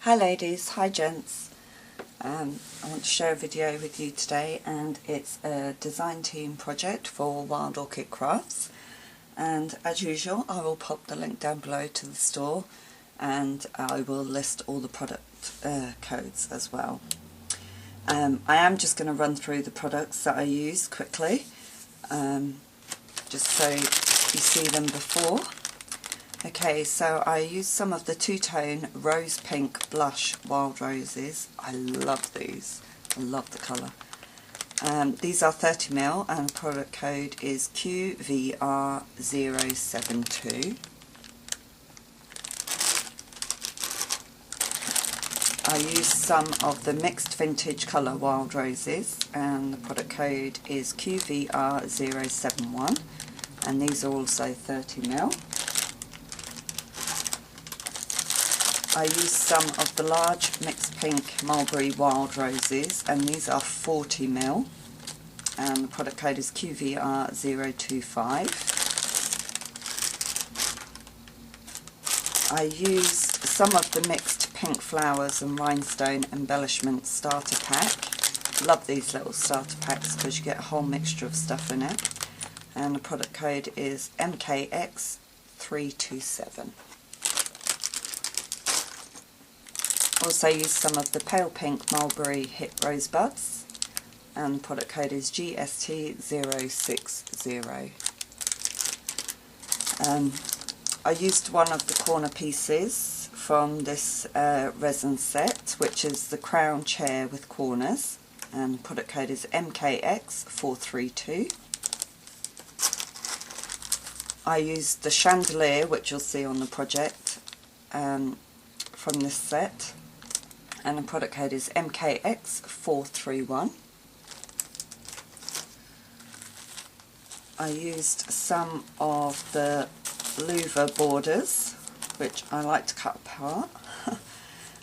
Hi ladies, hi gents. I want to share a video with you today, and it's a design team project for Wild Orchid Crafts, and as usual I will pop the link down below to the store, and I will list all the product codes as well. I am just going to run through the products that I use quickly, just so you see them before. Okay, so I used some of the two-tone rose pink blush wild roses. I love these. I love the colour. These are 30ml and the product code is QVR072. I used some of the mixed vintage colour wild roses and the product code is QVR071, and these are also 30ml. I used some of the large mixed pink mulberry wild roses, and these are 40ml, and the product code is QVR025. I used some of the mixed pink flowers and rhinestone embellishment starter pack. Love these little starter packs because you get a whole mixture of stuff in it, and the product code is MKX327. Also used some of the pale pink mulberry hip rosebuds, and the product code is GST060. I used one of the corner pieces from this resin set, which is the crown chair with corners, and the product code is MKX432. I used the chandelier, which you'll see on the project, from this set, and the product code is MKX431. I used some of the Louvre borders, which I like to cut apart,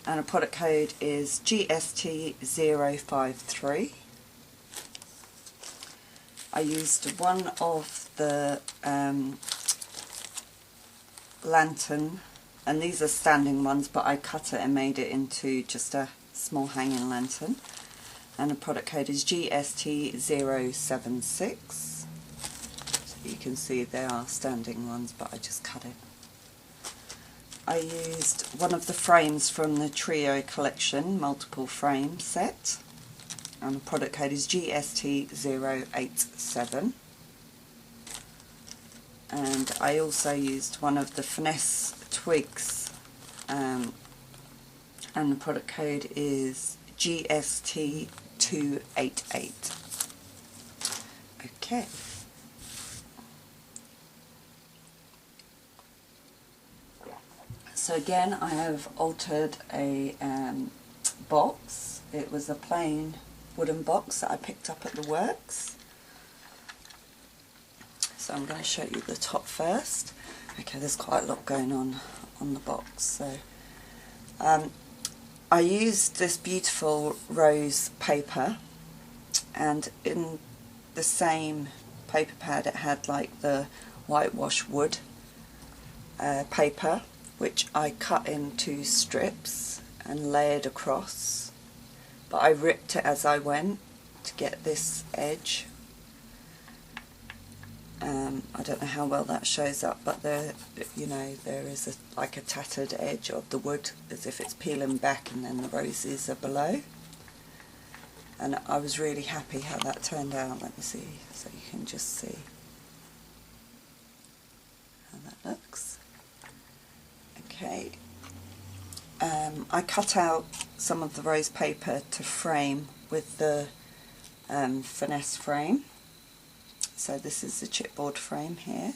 and the product code is GST053. I used one of the lantern, and these are standing ones, but I cut it and made it into just a small hanging lantern, and the product code is GST076. So you can see they are standing ones, but I just cut it. I used one of the frames from the Trio collection multiple frame set, and the product code is GST087. And I also used one of the Finesse twigs, and the product code is GST288. Okay. So again, I have altered a box. It was a plain wooden box that I picked up at the works. So I'm going to show you the top first. Okay, there's quite a lot going on the box. So I used this beautiful rose paper, and in the same paper pad it had like the whitewash wood paper, which I cut into strips and layered across, but I ripped it as I went to get this edge. I don't know how well that shows up, but there, you know, there is like a tattered edge of the wood as if it's peeling back, and then the roses are below. And I was really happy how that turned out. Let me see, so you can just see how that looks. Okay. I cut out some of the rose paper to frame with the Finesse frame. So this is the chipboard frame here.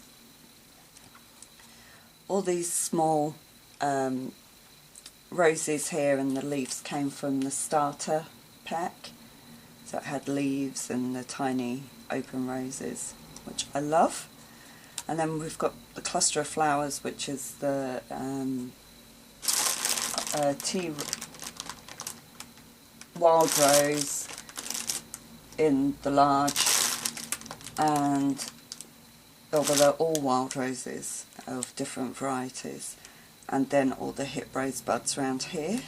All these small roses here and the leaves came from the starter pack. So it had leaves and the tiny open roses, which I love. And then we've got the cluster of flowers, which is the tea wild rose in the large, and well, they're all wild roses of different varieties, and then all the hip rosebuds around here.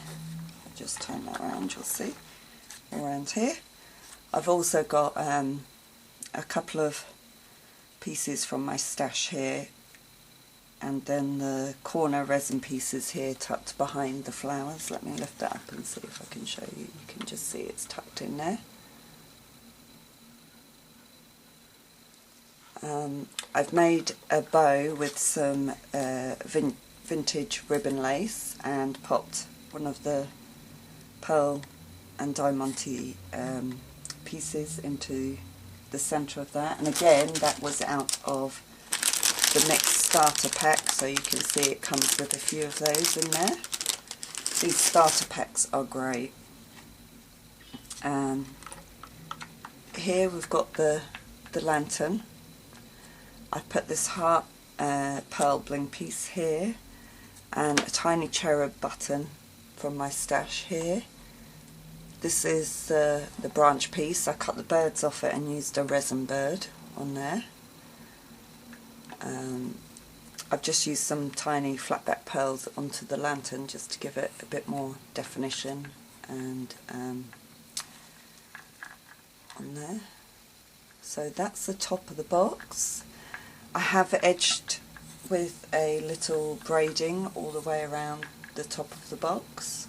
just turn that around, you'll see, around here. I've also got a couple of pieces from my stash here, and then the corner resin pieces here tucked behind the flowers. Let me lift that up and see if I can show you. You can just see it's tucked in there. I've made a bow with some vintage ribbon lace and popped one of the pearl and diamante pieces into the centre of that, and again that was out of the mixed starter pack, so you can see it comes with a few of those in there. These starter packs are great. Here we've got the lantern. I put this heart pearl bling piece here and a tiny cherub button from my stash here. This is the branch piece. I cut the birds off it and used a resin bird on there. I've just used some tiny flatback pearls onto the lantern just to give it a bit more definition and on there. So that's the top of the box. I have edged with a little braiding all the way around the top of the box.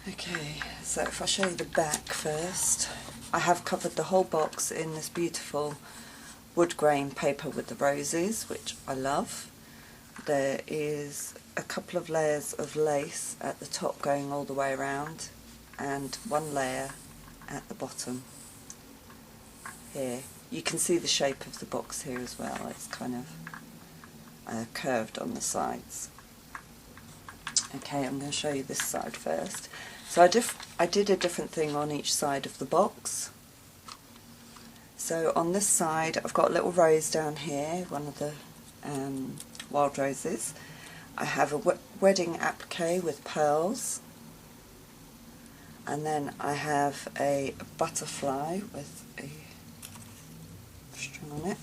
Okay, so if I show you the back first, I have covered the whole box in this beautiful wood grain paper with the roses, which I love. There is a couple of layers of lace at the top going all the way around, and one layer at the bottom here. You can see the shape of the box here as well. It's kind of curved on the sides. Okay, I'm going to show you this side first. So I did a different thing on each side of the box. So on this side I've got a little rose down here, one of the wild roses. I have a wedding applique with pearls, and then I have a butterfly with a string on it,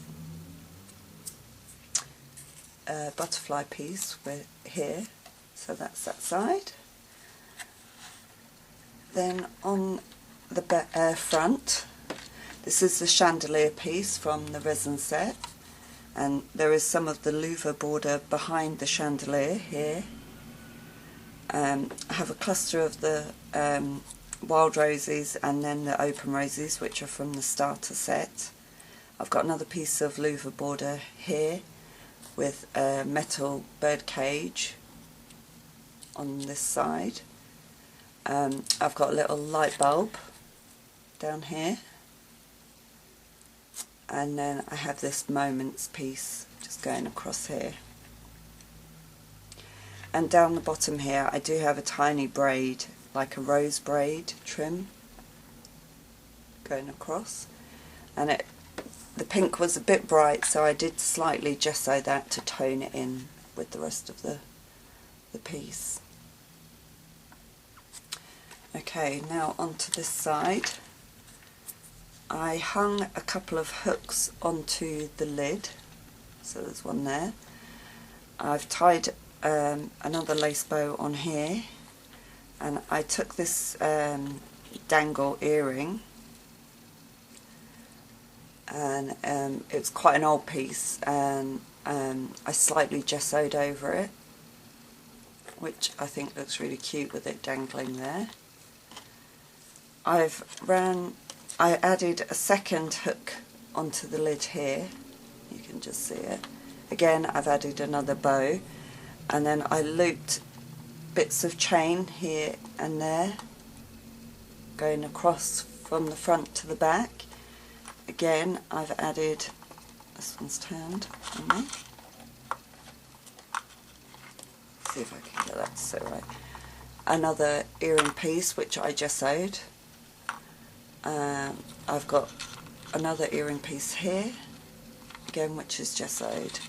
a butterfly piece with here, so that's that side. Then on the front, this is the chandelier piece from the resin set, and there is some of the Louvre border behind the chandelier here. I have a cluster of the wild roses and then the open roses, which are from the starter set. I've got another piece of Louvre border here with a metal bird cage on this side. I've got a little light bulb down here, and then I have this moments piece just going across here. And down the bottom here I do have a tiny braid, like a rose braid trim going across, and the pink was a bit bright, so I did slightly gesso that to tone it in with the rest of the piece. Okay, now onto this side. I hung a couple of hooks onto the lid, so there's one there. I've tied another lace bow on here, and I took this dangle earring, and it's quite an old piece, and I slightly gessoed over it, which I think looks really cute with it dangling there. I added a second hook onto the lid here, you can just see it. Again, I've added another bow, and then I looped bits of chain here and there going across from the front to the back. Again, I've added, this one's turned on me, see if I can get that to sit right, another earring piece which I gessoed. I've got another earring piece here, again which is gessoed,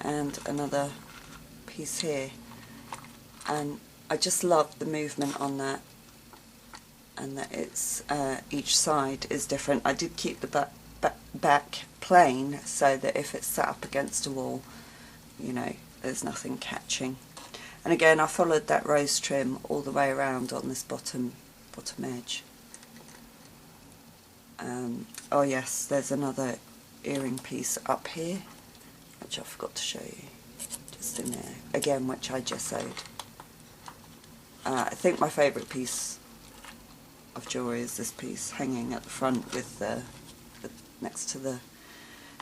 and another piece here, and I just love the movement on that, and that it's each side is different. I did keep the back plain so that if it's set up against a wall, you know, there's nothing catching. And again, I followed that rose trim all the way around on this bottom edge. Oh yes, there's another earring piece up here, which I forgot to show you, just in there, again, which I gessoed. I think my favourite piece of jewellery is this piece hanging at the front with next to the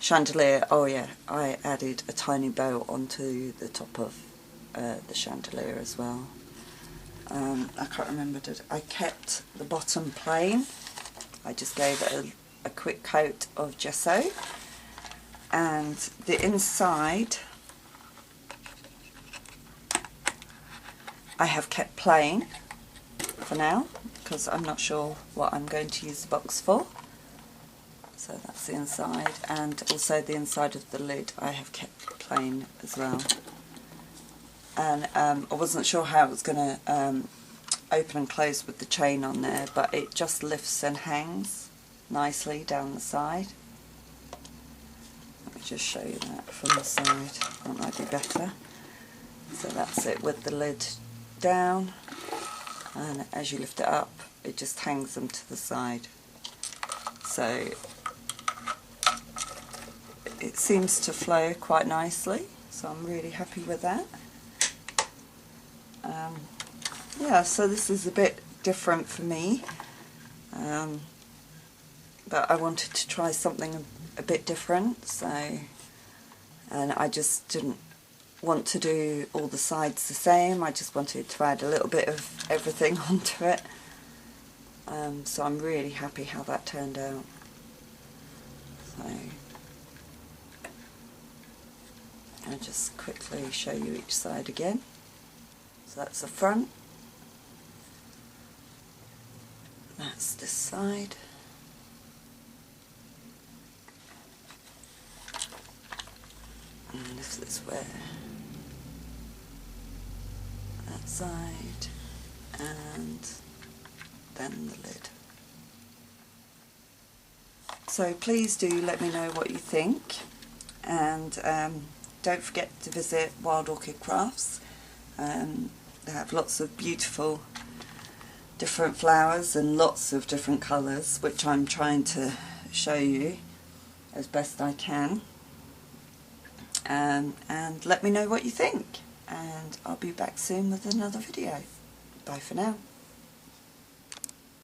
chandelier. Oh yeah, I added a tiny bow onto the top of the chandelier as well. I can't remember, I kept the bottom plain. I just gave it a quick coat of gesso, and the inside I have kept plain for now because I'm not sure what I'm going to use the box for. So that's the inside, and also the inside of the lid I have kept plain as well. And I wasn't sure how it was going to open and close with the chain on there, but it just lifts and hangs nicely down the side. Let me just show you that from the side, that might be better. So that's it with the lid down, and as you lift it up it just hangs them to the side. So it seems to flow quite nicely, so I'm really happy with that. Yeah, so this is a bit different for me, but I wanted to try something a bit different, so, and I just didn't want to do all the sides the same. I just wanted to add a little bit of everything onto it, so I'm really happy how that turned out. So I'll just quickly show you each side again. So that's the front, that's this side, and this is where that side, and then the lid. So please do let me know what you think, and don't forget to visit Wild Orchid Crafts. They have lots of beautiful different flowers and lots of different colours, which I'm trying to show you as best I can. And let me know what you think, and I'll be back soon with another video. Bye for now.